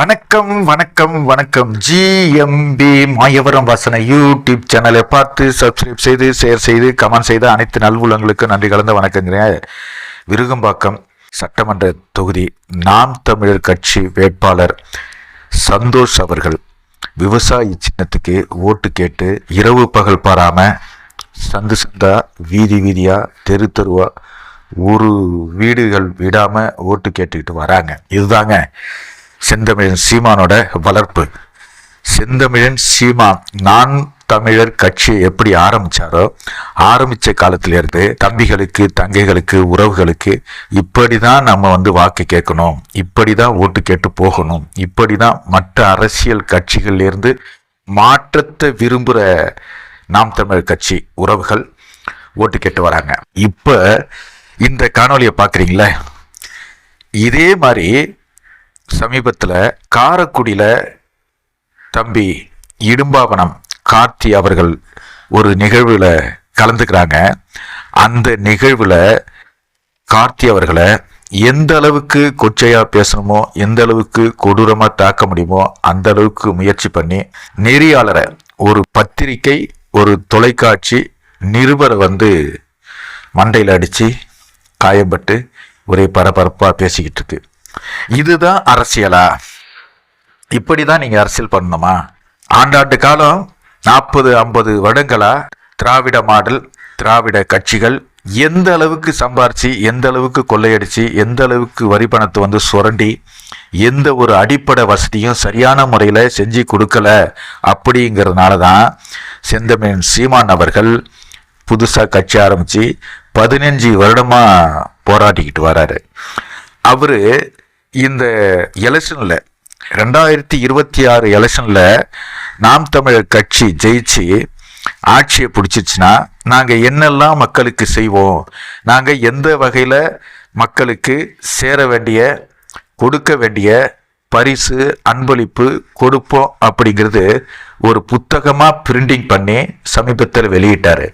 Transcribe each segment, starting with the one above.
வணக்கம் வணக்கம் வணக்கம். ஜிஎம்பி மாயவரம் வாசனை யூடியூப் சேனலை பார்த்து சப்ஸ்கிரைப் செய்து ஷேர் செய்து கமெண்ட் செய்த அனைத்து நல்வுள்ளங்களுக்கு நன்றி கலந்த வணக்கங்கிறேன். விருகம்பாக்கம் சட்டமன்ற தொகுதி நாம் தமிழர் கட்சி வேட்பாளர் சந்தோஷ் அவர்கள் விவசாயி சின்னத்துக்கு ஓட்டு கேட்டு இரவு பகல் பாராம சந்து சந்தா வீதி வீதியா தெரு தெருவா ஒரு வீடுகள் விடாம ஓட்டு கேட்டுக்கிட்டு வராங்க. இதுதாங்க செந்தமிழன் சீமானோட வளர்ப்பு. செந்தமிழன் சீமான் நான் தமிழர் கட்சியை எப்படி ஆரம்பிச்சாரோ ஆரம்பிச்ச காலத்திலிருந்து தம்பிகளுக்கு தங்கைகளுக்கு உறவுகளுக்கு இப்படிதான் நம்ம வாக்கு கேட்கணும், இப்படிதான் ஓட்டு கேட்டு போகணும், இப்படிதான் மற்ற அரசியல் கட்சிகள்லேருந்து மாற்றத்தை விரும்புகிற நாம் தமிழர் கட்சி உறவுகள் ஓட்டு கேட்டு வராங்க. இப்போ இந்த காணொலியை பார்க்குறீங்களே, இதே மாதிரி சமீபத்தில் காரைக்குடியில் தம்பி இடும்பாவனம் கார்த்தி அவர்கள் ஒரு நிகழ்வில் கலந்துக்கிறாங்க. அந்த நிகழ்வில் கார்த்தி அவர்களை எந்த அளவுக்கு கொச்சையாக பேசணுமோ, எந்த அளவுக்கு கொடூரமாக தாக்க முடியுமோ அந்த அளவுக்கு முயற்சி பண்ணி நெறியாளரை, ஒரு பத்திரிகை ஒரு தொலைக்காட்சி நிருபரை மண்டையில் அடித்து காயப்பட்டு ஒரே பரபரப்பாக பேசிக்கிட்டு இருக்கு. இதுதான் அரசியலா? இப்படிதான் நீங்க அரசியல் பண்ணணுமா? ஆண்டாண்டு காலம் 40-50 வருடங்களா திராவிட மாடல் திராவிட கட்சிகள் எந்த அளவுக்கு சம்பாரிச்சு, எந்த அளவுக்கு கொள்ளையடிச்சு, எந்த அளவுக்கு வரி பணத்தை சுரண்டி எந்த ஒரு அடிப்படை வசதியும் சரியான முறையில் செஞ்சு கொடுக்கல. அப்படிங்கிறதுனால தான் செந்தமிழன் சீமான் அவர்கள் புதுசாக கட்சி ஆரம்பித்து 15 வருடமாக போராடிக்கிட்டு வராரு. அவர் இந்த எலெக்ஷனில் 2026 எலெக்ஷனில் நாம் தமிழர் கட்சி ஜெயிச்சு ஆட்சியை பிடிச்சிச்சுன்னா நாங்கள் என்னெல்லாம் மக்களுக்கு செய்வோம், நாங்கள் எந்த வகையில் மக்களுக்கு சேர வேண்டிய கொடுக்க வேண்டிய பரிசு அன்பளிப்பு கொடுப்போம் அப்படிங்கிறது ஒரு புத்தகமாக பிரிண்டிங் பண்ணி சமீபத்தில் வெளியிட்டார்.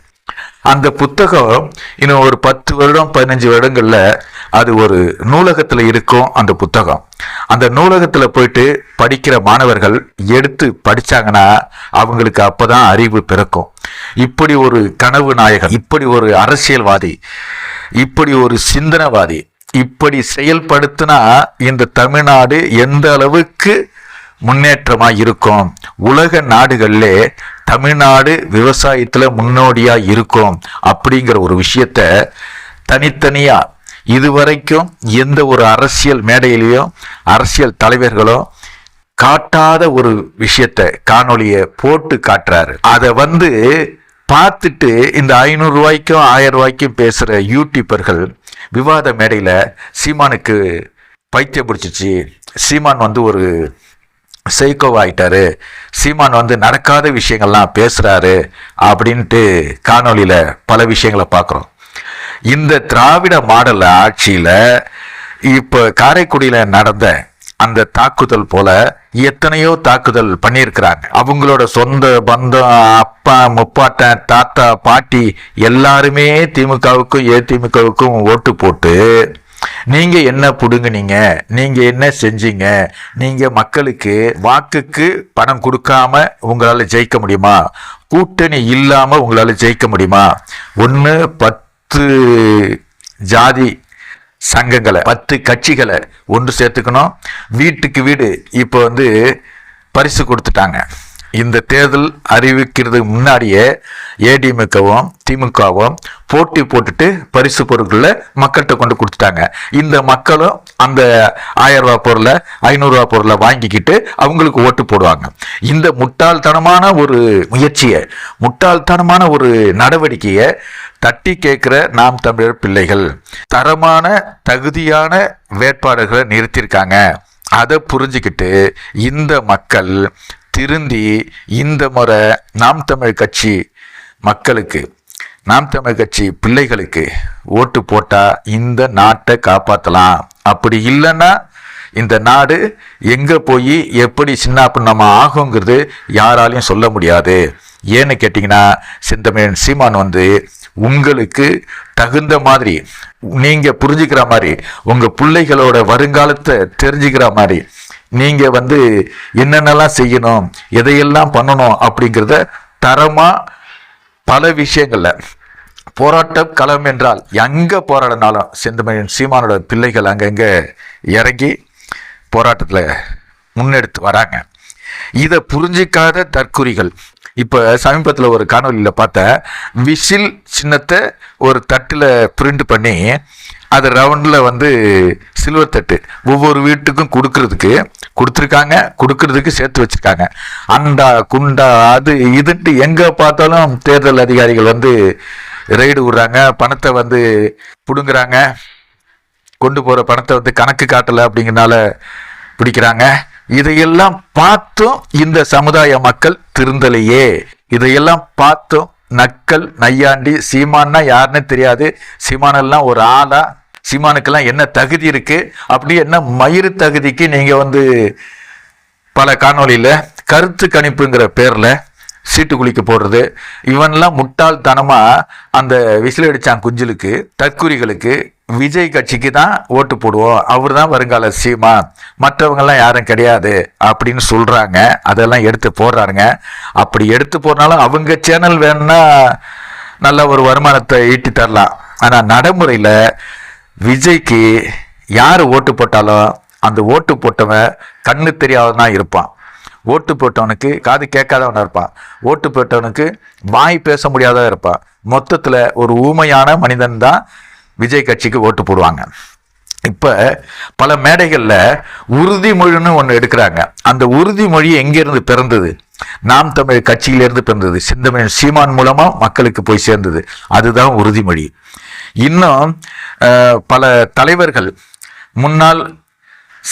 அந்த புத்தகம் இன்னும் ஒரு 10 வருடம் 15 வருடங்களில் அது ஒரு நூலகத்தில் இருக்கும். அந்த புத்தகம் அந்த நூலகத்தில் போயிட்டு படிக்கிற மாணவர்கள் எடுத்து படித்தாங்கன்னா அவங்களுக்கு அப்போதான் அறிவு பிறக்கும். இப்படி ஒரு கனவு நாயகன், இப்படி ஒரு அரசியல்வாதி, இப்படி ஒரு சிந்தனைவாதி இப்படி செயல்படுத்தினா இந்த தமிழ்நாடு எந்த அளவுக்கு முன்னேற்றமாக இருக்கும், உலக நாடுகளிலே தமிழ்நாடு விவசாயத்தில் முன்னோடியாக இருக்கும் அப்படிங்கிற ஒரு விஷயத்த தனித்தனியாக இதுவரைக்கும் எந்த ஒரு அரசியல் மேடையிலையும் அரசியல் தலைவர்களும் காட்டாத ஒரு விஷயத்த காணொலியை போட்டு காட்டுறாரு. அதை பார்த்துட்டு இந்த 500 ரூபாய்க்கும் 1000 ரூபாய்க்கும் பேசுகிற யூடியூபர்கள் விவாத மேடையில் சீமானுக்கு பைத்தியம் பிடிச்சிச்சு, சீமான் ஒரு சைக்கோவாயிட்டாரு, சீமான் நடக்காத விஷயங்கள்லாம் பேசுகிறாரு அப்படின்ட்டு காணொலியில் பல விஷயங்களை பார்க்குறோம். இந்த திராவிட மாடல் ஆட்சியில் இப்போ காரைக்குடியில் நடந்த அந்த தாக்குதல் போல எத்தனையோ தாக்குதல் பண்ணியிருக்கிறாங்க. அவங்களோட சொந்த பந்தம், அப்பா முப்பாட்டன் தாத்தா பாட்டி எல்லாருமே திமுகவுக்கும் ஏதிமுகவுக்கும் ஓட்டு போட்டு நீங்க என்ன புடுங்குனீங்க, நீங்க என்ன செஞ்சீங்க, நீங்க மக்களுக்கு வாக்குக்கு பணம் கொடுக்காம உங்களால ஜெயிக்க முடியுமா, கூட்டணி இல்லாம உங்களால ஜெயிக்க முடியுமா, 10 ஜாதி சங்கங்களை 10 கட்சிகளை ஒன்று சேர்த்துக்கணும், வீட்டுக்கு வீடு இப்போ பரிசு கொடுத்துட்டாங்க. இந்த தேர்தல் அறிவிக்கிறதுக்கு முன்னாடியே ஏடிஎம்கவும் திமுகவும் போட்டி போட்டுட்டு பரிசு பொருட்களை மக்கள்கிட்ட கொண்டு கொடுத்துட்டாங்க. இந்த மக்களும் அந்த 1000 ரூபா பொருளை 500 ரூபா பொருளை வாங்கிக்கிட்டு அவங்களுக்கு ஓட்டு போடுவாங்க. இந்த முட்டாள்தனமான ஒரு முயற்சியை, முட்டாள்தனமான ஒரு நடவடிக்கையை தட்டி கேட்கிற நாம் தமிழர் பிள்ளைகள் தரமான தகுதியான வேட்பாளர்களை நிறுத்தியிருக்காங்க. அதை புரிஞ்சுக்கிட்டு இந்த மக்கள் திருந்தி இந்த முறை நாம் தமிழ் கட்சி மக்களுக்கு, நாம் தமிழ் கட்சி பிள்ளைகளுக்கு ஓட்டு போட்டா இந்த நாட்டை காப்பாற்றலாம். அப்படி இல்லைன்னா இந்த நாடு எங்கே போய் எப்படி சின்ன பின்னமா ஆகுங்கிறது யாராலையும் சொல்ல முடியாது. ஏன்னு கேட்டிங்கன்னா செந்தமிழன் சீமான் உங்களுக்கு தகுந்த மாதிரி, நீங்கள் புரிஞ்சுக்கிற மாதிரி, உங்கள் பிள்ளைகளோட வருங்காலத்தை தெரிஞ்சுக்கிற மாதிரி நீங்க வந்து என்னென்னலாம் செய்யணும், எதையெல்லாம் பண்ணணும் அப்படிங்கிறத தரமா பல விஷயங்கள்ல போராட்டம் களம் என்றால் எங்க போராடினாலும் செந்தமிழன் சீமானோட பிள்ளைகள் அங்கங்க இறங்கி போராட்டத்துல முன்னெடுத்து வராங்க. இதை புரிஞ்சிக்காத தற்குறிகள் இப்ப சமீபத்தில் ஒரு காணொலியில பார்த்த விசில் சின்னத்தை ஒரு தட்டுல பிரிண்ட் பண்ணி அது ரவுண்டில் வந்து சில்வர் தட்டு ஒவ்வொரு வீட்டுக்கும் கொடுக்கறதுக்கு சேர்த்து வச்சிருக்காங்க. அண்டா குண்டா அது இதுன்ட்டு எங்கே பார்த்தாலும் தேர்தல் அதிகாரிகள் வந்து ரெய்டு விடுறாங்க, பணத்தை வந்து பிடுங்குறாங்க, கொண்டு போகிற பணத்தை வந்து கணக்கு காட்டலை அப்படிங்கிறனால பிடிக்கிறாங்க. இதையெல்லாம் பார்த்தும் இந்த சமுதாய மக்கள் திருந்தலையே. இதையெல்லாம் பார்த்தும் நக்கல் நையாண்டி சீமான்னா யாருன்னு தெரியாது, சீமானெல்லாம் ஒரு ஆளா, சீமானுக்கெல்லாம் என்ன தகுதி இருக்கு, அப்படி என்ன மயிறு தகுதிக்கு நீங்க வந்து பல காணொலியில கருத்து கணிப்புங்கிற பேர்ல சீட்டு குளிக்க போடுறது. இவன்லாம் முட்டாள்தனமா அந்த விசில் அடிச்சான் குஞ்சலுக்கு தற்குறிகளுக்கு விஜய் கட்சிக்கு தான் ஓட்டு போடுவோம், அவர் தான் வருங்கால சீமா, மற்றவங்கெல்லாம் யாரும் கிடையாது அப்படின்னு சொல்றாங்க. அதெல்லாம் எடுத்து போடுறாருங்க. அப்படி எடுத்து போடுறாலும் அவங்க சேனல் வேணும்னா நல்ல ஒரு வருமானத்தை ஈட்டி தரலாம். ஆனா நடைமுறையில விஜய்க்கு யார் ஓட்டு போட்டாலும் அந்த ஓட்டு போட்டவன் கண்ணு தெரியாதவனா இருப்பான், ஓட்டு போட்டவனுக்கு காது கேட்காதவனா இருப்பான், ஓட்டு போட்டவனுக்கு வாய் பேச முடியாதவன் இருப்பான். மொத்தத்தில் ஒரு ஊமையான மனிதன் தான் விஜய் கட்சிக்கு ஓட்டு போடுவாங்க. இப்போ பல மேடைகளில் உறுதிமொழின்னு ஒன்று எடுக்கிறாங்க. அந்த உறுதிமொழி எங்கேருந்து பிறந்தது? நாம் தமிழ் கட்சியிலிருந்து பிறந்தது, செந்தமிழன் சீமான் மூலமாக மக்களுக்கு போய் சேர்ந்தது. அதுதான் உறுதிமொழி. இன்னும் பல தலைவர்கள் முன்னாள்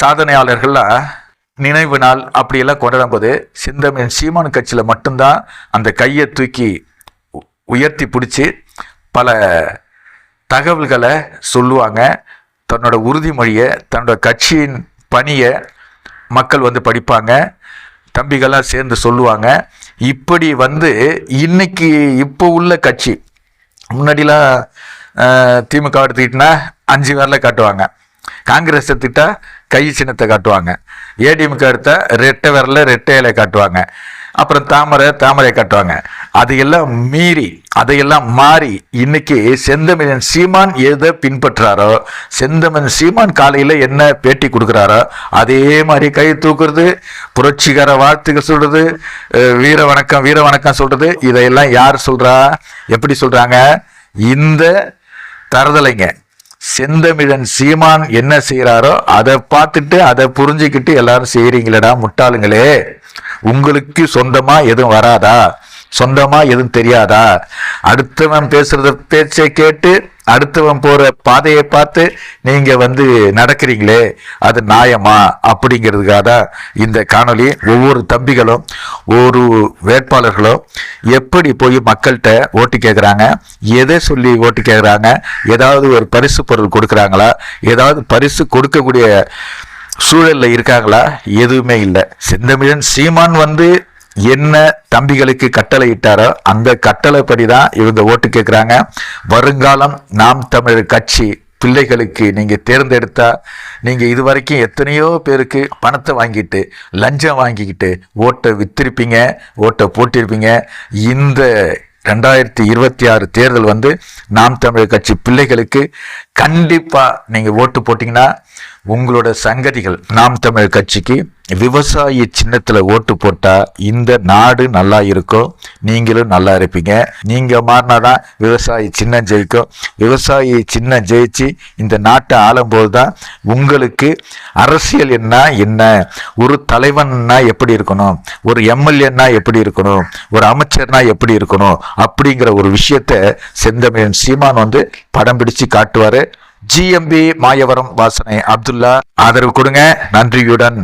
சாதனையாளர்கள்லாம் நினைவு நாள் அப்படியெல்லாம் கொண்டாடும் போது செந்தமிழன் சீமான் கட்சியில் மட்டும்தான் அந்த கையை தூக்கி உயர்த்தி பிடிச்சி பல தகவல்களை சொல்லுவாங்க. தன்னோட உறுதிமொழியை, தன்னோட கட்சியின் பணியை மக்கள் வந்து படிப்பாங்க, தம்பிகளாக சேர்ந்து சொல்லுவாங்க. இப்படி வந்து இன்னைக்கு இப்போ உள்ள கட்சி, முன்னாடிலாம் திமுக எடுத்துக்கிட்டா 5 விரலை காட்டுவாங்க, காங்கிரஸ் எடுத்துக்கிட்டா கை சின்னத்தை காட்டுவாங்க, ஏடிஎம்க எடுத்தா ரெட்டை விரல ரெட்டையில காட்டுவாங்க, அப்புறம் தாமரை காட்டுவாங்க. அதையெல்லாம் மீறி அதையெல்லாம் மாறி இன்னைக்கு செந்தமிழன் சீமான் எதை பின்பற்றாரோ, செந்தமிழன் சீமான் காலையில் என்ன பேட்டி கொடுக்குறாரோ அதே மாதிரி கை தூக்குறது, புரட்சிகர வாழ்த்துக்கள் சொல்றது, வீர வணக்கம் சொல்றது. இதையெல்லாம் யார் சொல்றா, எப்படி சொல்றாங்க? இந்த தரதலைங்க செந்தமிழன் சீமான் என்ன செய்யறாரோ அதை பார்த்துட்டு அதை புரிஞ்சுக்கிட்டு எல்லாரும் செய்யறீங்களடா முட்டாளுங்களே. உங்களுக்கு சொந்தமா எதுவும் வராதா? சொந்தமா எதுவும் தெரியாதா? அடுத்தவன் பேசுறத பேச்சை கேட்டு அடுத்தவன் போற பாதையை பார்த்து நீங்க வந்து நடக்கிறீங்களே, அது நியாயமா? அப்படிங்கிறதுக்காக தான் இந்த காணொலி. ஒவ்வொரு தம்பிகளும் ஒரு வேட்பாளர்களும் எப்படி போய் மக்கள்கிட்ட ஓட்டு கேட்குறாங்க, எதை சொல்லி ஓட்டு கேட்குறாங்க, ஏதாவது ஒரு பரிசு பொருள் கொடுக்குறாங்களா, ஏதாவது பரிசு கொடுக்கக்கூடிய சூழல்ல இருக்காங்களா? எதுவுமே இல்லை. செந்தமிழன் சீமான் வந்து என்ன தம்பிகளுக்கு கட்டளை இட்டாரோ அந்த கட்டளைப்படி தான் இவங்க ஓட்டு கேட்குறாங்க. வருங்காலம் நாம் தமிழர் கட்சி பிள்ளைகளுக்கு நீங்க தேர்ந்தெடுத்தா, நீங்க இதுவரைக்கும் எத்தனையோ பேருக்கு பணத்தை வாங்கிட்டு லஞ்சம் வாங்கிக்கிட்டு ஓட்டை வித்திருப்பீங்க, ஓட்டை போட்டிருப்பீங்க. இந்த 2026 தேர்தல் வந்து நாம் தமிழர் கட்சி பிள்ளைகளுக்கு கண்டிப்பா நீங்க ஓட்டு போட்டீங்கன்னா உங்களோட சங்கதிகள் நாம் தமிழர் கட்சிக்கு விவசாயி சின்னத்துல ஓட்டு போட்டா இந்த நாடு நல்லா இருக்கும், நீங்களும் நல்லா இருப்பீங்க. நீங்க மாறினாதான் விவசாயி சின்னம் ஜெயிக்கும். விவசாயி சின்னம் ஜெயிச்சு இந்த நாட்டை ஆளும்போது தான் உங்களுக்கு அரசியல் என்ன, ஒரு தலைவன்னா எப்படி இருக்கணும், ஒரு எம்எல்ஏன்னா எப்படி இருக்கணும், ஒரு அமைச்சர்னா எப்படி இருக்கணும் அப்படிங்கிற ஒரு விஷயத்த செந்தமிழன் சீமான் வந்து படம் பிடிச்சு காட்டுவாரு. ஜிஎம்பி மாயவரம் வாசனை அப்துல்லா ஆதரவு கொடுங்க. நன்றியுடன்.